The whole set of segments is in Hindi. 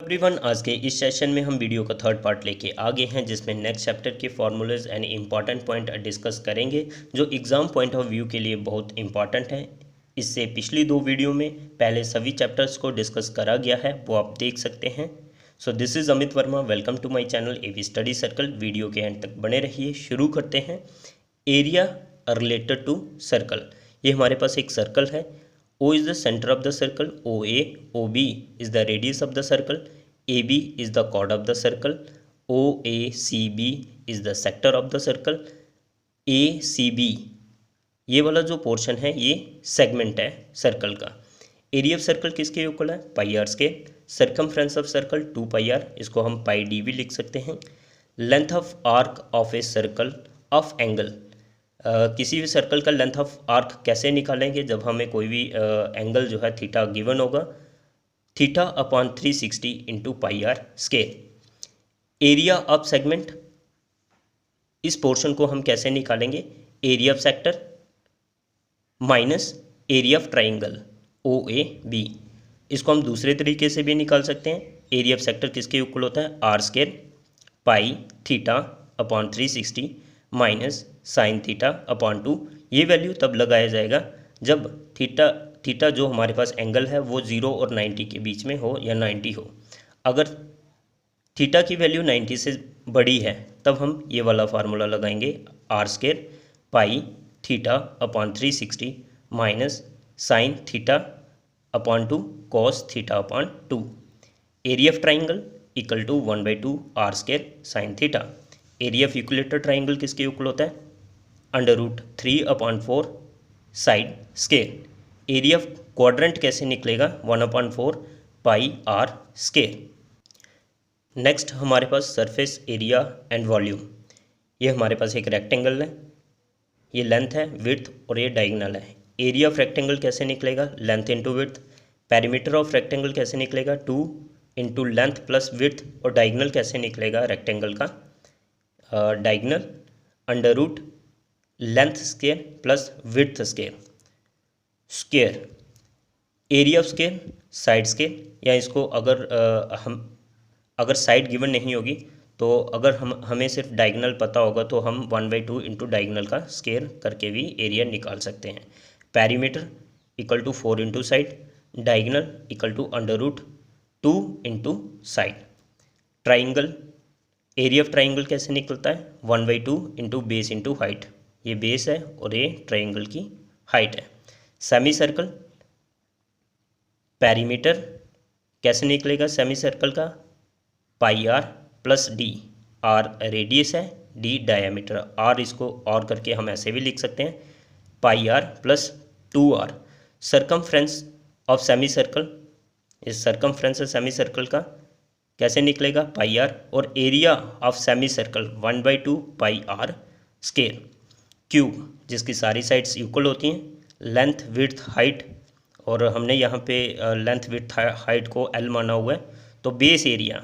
एवरीवन, आज के इस सेशन में हम वीडियो का थर्ड पार्ट लेके आ गए हैं जिसमें नेक्स्ट चैप्टर के formulas and important point discuss करेंगे जो एग्जाम पॉइंट ऑफ व्यू के लिए बहुत इंपॉर्टेंट है। इससे पिछली दो वीडियो में पहले सभी चैप्टर्स को डिस्कस करा गया है, वो आप देख सकते हैं। So this is Amit Varma, welcome to my channel AV study circle. Video के एंड तक बने रहिए। शुरू करते हैं। Area related to circle. ये हमारे पास एक सर्कल है। O is the center of the circle, OA, OB is the radius of the circle, AB is the chord of the circle, OACB is the sector of the circle, ACB ये वाला जो पोर्शन है ये सेगमेंट है सर्कल का। एरिया ऑफ सर्कल किसके इक्वल है? Pi r square. Circumference of circle 2 pi r, इसको हम पाई डी भी लिख सकते हैं। Length of arc of a circle of angle. किसी भी सर्कल का लेंथ ऑफ आर्क कैसे निकालेंगे? जब हमें कोई भी एंगल जो है थीटा गिवन होगा, theta upon 360 into pi r square. Area of segment, इस पोर्शन को हम कैसे निकालेंगे? Area of sector minus area of triangle O A B. इसको हम दूसरे तरीके से भी निकाल सकते हैं। एरिया ऑफ सेक्टर किसके इक्वल होता है? R square pi theta upon 360 minus sine theta upon 2। ये वैल्यू तब लगाया जाएगा जब थीटा जो हमारे पास एंगल है वो 0 और 90 के बीच में हो या 90 हो। अगर थीटा की वैल्यू 90 से बड़ी है तब हम ये वाला फार्मूला लगाएंगे, r square pi theta upon 360 minus sine theta upon 2 cos theta upon 2। Area of triangle equal to 1/2 r square sine theta. Area of equilateral triangle किसके इक्वल होता है? √3/4 side square. Area of quadrant कैसे निकलेगा? 1/4 पाई आर स्केयर। नेक्स्ट हमारे पास सरफेस एरिया एंड वॉल्यूम। ये हमारे पास एक रेक्टेंगल है, ये लेंथ है, विड्थ और ये डायगोनल है। एरिया ऑफ रेक्टेंगल कैसे निकलेगा? Length into width. Perimeter of rectangle कैसे निकलेगा? 2 इंटू लेंथ प्लस विड्थ। और डायगोनल कैसे निकलेगा रेक्टेंगल का? Diagonal under root length square plus width square. Square area of square side square, या इसको अगर साइड गिवन नहीं होगी तो अगर हमें सिर्फ डायगोनल पता होगा तो हम 1/2 इंटू डायगोनल का स्केयर करके भी एरिया निकाल सकते हैं। Perimeter equal to 4 into side, diagonal equal to under root 2 into side. Triangle, area of triangle कैसे निकलता है? 1/2 इंटू बेस इंटू हाइट। ये बेस है और ये ट्राइंगल की हाइट है। सेमी सर्कल पेरीमीटर कैसे निकलेगा सेमी सर्कल का? Pi r plus d. R radius है, डी डायमीटर। आर इसको और करके हम ऐसे भी लिख सकते हैं, pi r plus 2r। Circumference of semicircle, इस सर्कमफ्रेंस सेमी सर्कल का कैसे निकलेगा? Pi r. और area of semicircle 1/2 pi r square. Cube जिसकी सारी साइड्स इक्वल होती हैं, लेंथ विड्थ हाइट, और हमने यहाँ पे लेंथ विड्थ हाइट को L माना हुआ है। तो बेस एरिया,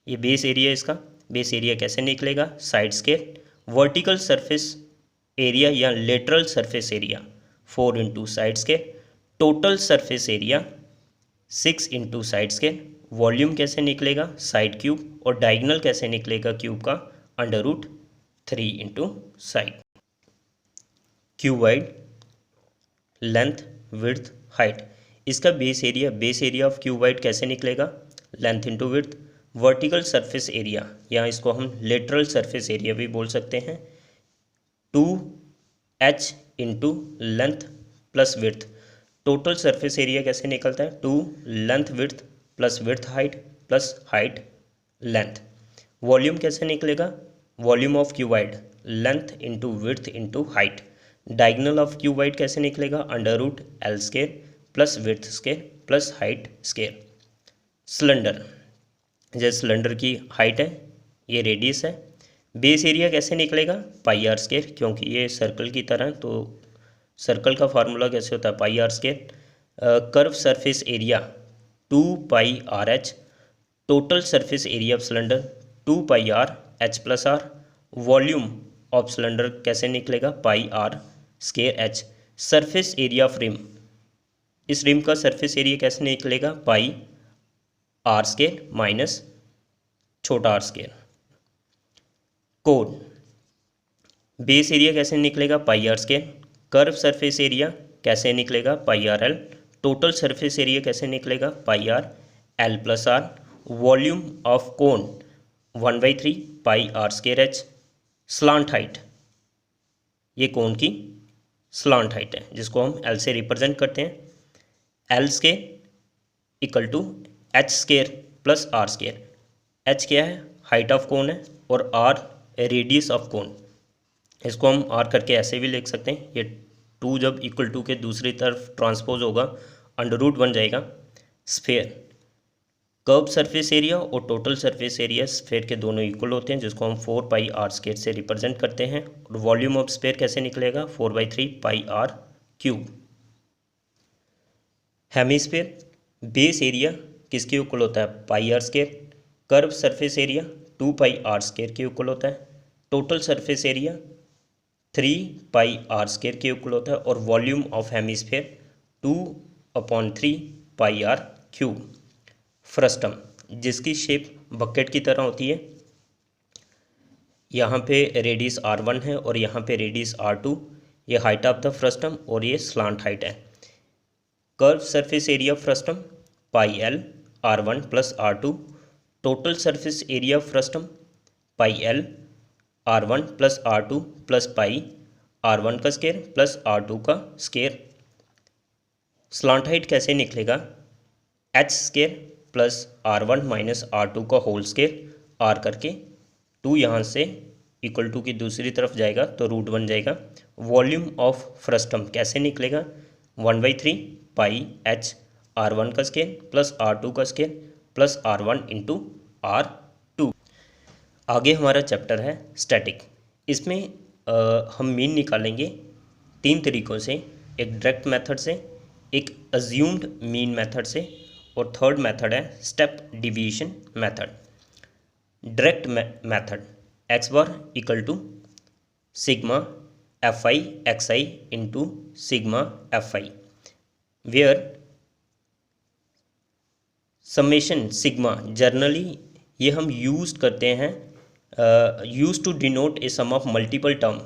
ये बेस एरिया, इसका बेस एरिया कैसे निकलेगा? Side square. Vertical surface area या lateral surface area 4 into side square. Total surface area 6 into side square. Volume कैसे निकलेगा? Side cube. और डायगोनल कैसे निकलेगा क्यूब का? Under root 3 into side. Cuboid length width height, इसका बेस एरिया ऑफ क्यूबाइड कैसे निकलेगा? Length into width. Vertical surface area, या इसको हम लेटरल सरफेस एरिया भी बोल सकते हैं, 2h into length plus width. Total surface area कैसे निकलता है? 2 length width plus width height plus height length. Volume कैसे निकलेगा? Volume of cuboid length into width into height. Diagonal of cuboid कैसे निकलेगा? Under root L square plus width square plus height square. Cylinder, जैसे सिलेंडर की हाइट है, ये रेडियस है। बेस एरिया कैसे निकलेगा? पाई आर स्केयर, क्योंकि ये सर्कल की तरह, तो सर्कल का फार्मूला कैसे होता है? Pi r square. Curve surface area 2 pi r h. Total surface area of cylinder 2 pi r h plus r. Volume of cylinder कैसे निकलेगा? Pi r square h. Surface area of rim, इस रिम का सरफेस एरिया कैसे निकलेगा? पाई आर स्केयर माइनस छोटा r square. Cone base area कैसे निकलेगा, pi r square. Curve surface area कैसे निकलेगा, pi r l. Total surface area कैसे निकलेगा, pi r l plus r. Volume of cone 1/3 pi r square h. Slant height, ये कोन की स्लांट हाइट है जिसको हम एल से रिप्रेजेंट करते हैं। L square equal to h square plus r square. H क्या है, हाइट ऑफ कोन है, और आर रेडियस ऑफ कोन। इसको हम आर करके ऐसे भी लिख सकते हैं, ये 2 जब इक्वल टू के दूसरी तरफ ट्रांसपोज होगा अंडर रूट बन जाएगा स्फेयर। कर्व सरफेस एरिया और टोटल सरफेस एरिया स्फेयर के दोनों इक्वल होते हैं जिसको हम 4 पाई आर स्केयर से रिप्रेजेंट करते हैं। और वॉल्यूम ऑफ स्फेयर कैसे निकलेगा, 4/3 pi r cube. Hemisphere base area किसके इक्वल होता है, pi r square. Curve surface area 2 pi r square के इक्वल होता है। Total surface area 3 pi r square के इक्वल होता है। और volume of hemisphere 2/3 pi r cube. Frustum जिसकी शेप बकेट की तरह होती है, यहाँ पे रेडियस R1 है और यहाँ पे रेडियस R2। ये हाइट ऑफ द फ्रस्टम और ये स्लांट हाइट है। Curve surface area frustum pi L R1 plus R2। Total surface area frustum pi L R1 plus R2 plus pi R1 का स्केयर प्लस R2 का स्केयर। स्लांट हाइट कैसे निकलेगा, H square plus R1 minus R2 का होल स्केयर। आर करके 2 यहाँ से इक्वल टू की दूसरी तरफ जाएगा तो रूट बन जाएगा। वॉल्यूम ऑफ फ्रस्टम कैसे निकलेगा, 1/3 पाई एच R1 का स्केयर प्लस R2 का square plus R1 into R2। आगे हमारा चैप्टर है स्टैटिक। इसमें हम मीन निकालेंगे 3 तरीक़ों से, एक डायरेक्ट मेथड से, एक अज्यूम्ड मीन मेथड से, और थर्ड मेथड है step division method. Direct method x bar equal to sigma F i x i into sigma F i, where summation sigma generally ये हम यूज़ करते हैं use to denote a sum of multiple term.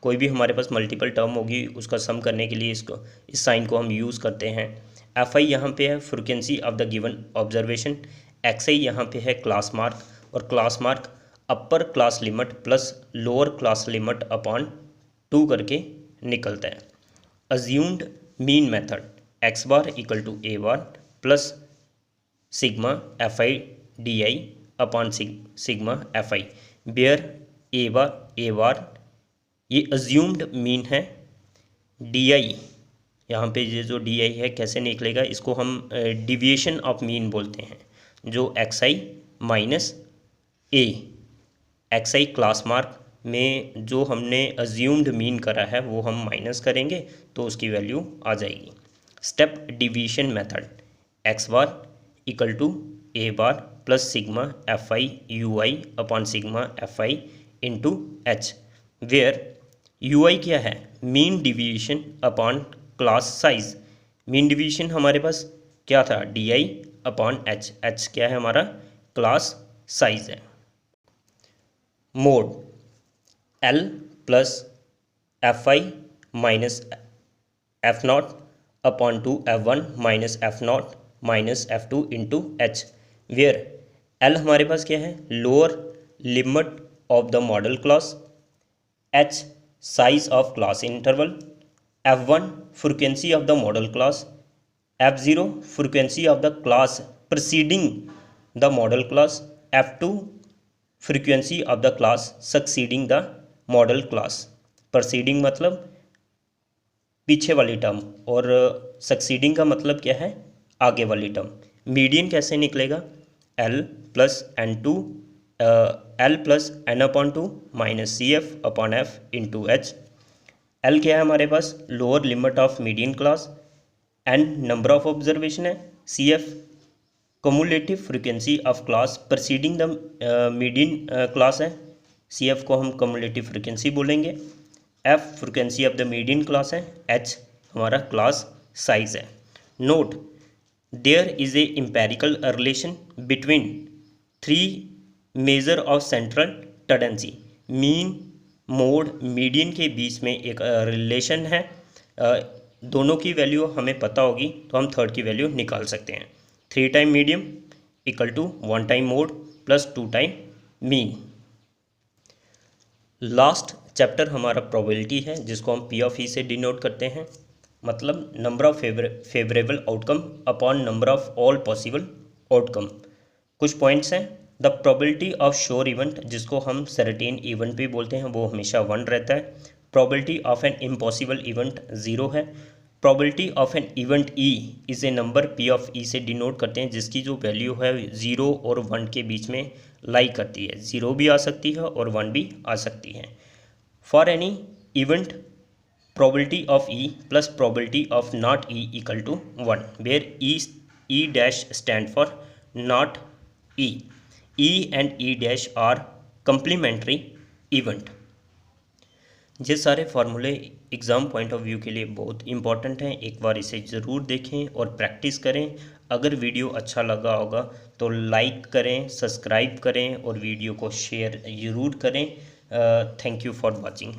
कोई भी हमारे पास मल्टीपल टर्म होगी उसका सम करने के लिए इस साइन को हम यूज़ करते हैं। एफ आई यहाँ पे है frequency of the given observation. X I यहाँ पे है क्लास मार्क, और class mark upper class limit plus lower class limit upon 2 करके निकलता है। Assumed mean method x bar equal to A bar plus sigma F I D I upon sigma F I, where A bar ये अज्यूम्ड मीन है। डी आई यहाँ पे ये जो डी आई है कैसे निकलेगा, इसको हम डिविएशन ऑफ मीन बोलते हैं, जो एक्स आई माइनस ए। एक्स आई क्लास मार्क में जो हमने अज्यूम्ड मीन करा है वो हम माइनस करेंगे तो उसकी वैल्यू आ जाएगी। Step division method x bar equal to A bar plus sigma F I U I upon sigma F I into H, where U I क्या है, mean division upon class size. Mean division हमारे पास क्या था, D I upon H. H क्या है हमारा, क्लास साइज है। Mode L plus F I minus F not upon two F one minus F not minus F two into H, where L हमारे पास क्या है, lower limit of the model class, H size of class interval, f1 frequency of the model class, f0 frequency of the class preceding the model class, f2 frequency of the class succeeding the model class. Preceding मतलब पीछे वाली टर्म और सक्सीडिंग का मतलब क्या है, आगे वाली टर्म। मीडियन कैसे निकलेगा, L plus N2 L plus N upon 2 minus C F upon F into H. L क्या है हमारे पास, lower limit of median class, N number of observation है, C F cumulative frequency of class preceding the median class है, सी एफ को हम कमुलेटिव फ्रिक्वेंसी बोलेंगे, F frequency of the median class है, H हमारा क्लास साइज है। Note there is a empirical relation between three measure of central tendency. Mean, mode, median के बीच में एक रिलेशन है। दोनों की वैल्यू हमें पता होगी तो हम थर्ड की वैल्यू निकाल सकते हैं। 3 time medium equal to 1 time mode plus 2 time mean. Last chapter हमारा प्रोबेबिलिटी है, जिसको हम पी ऑफ ई से डिनोट करते हैं, मतलब number of favourable outcome upon number of all possible outcome. कुछ पॉइंट्स हैं। The probability of sure event, जिसको हम सर्टेन इवेंट भी बोलते हैं, वो हमेशा 1 रहता है। Probability of an impossible event 0 है। Probability of an event E is a number P of E से डिनोट करते हैं, जिसकी जो वैल्यू है 0 और 1 के बीच में लाई करती है। 0 भी आ सकती है और 1 भी आ सकती है। For any event probability of E plus probability of not E equal to 1, where E dash stand for not E. E and E dash are complementary event। ये सारे फार्मूले एग्ज़ाम पॉइंट ऑफ व्यू के लिए बहुत इंपॉर्टेंट हैं। एक बार इसे ज़रूर देखें और प्रैक्टिस करें। अगर वीडियो अच्छा लगा होगा तो लाइक करें, सब्सक्राइब करें और वीडियो को शेयर ज़रूर करें। Thank you for watching.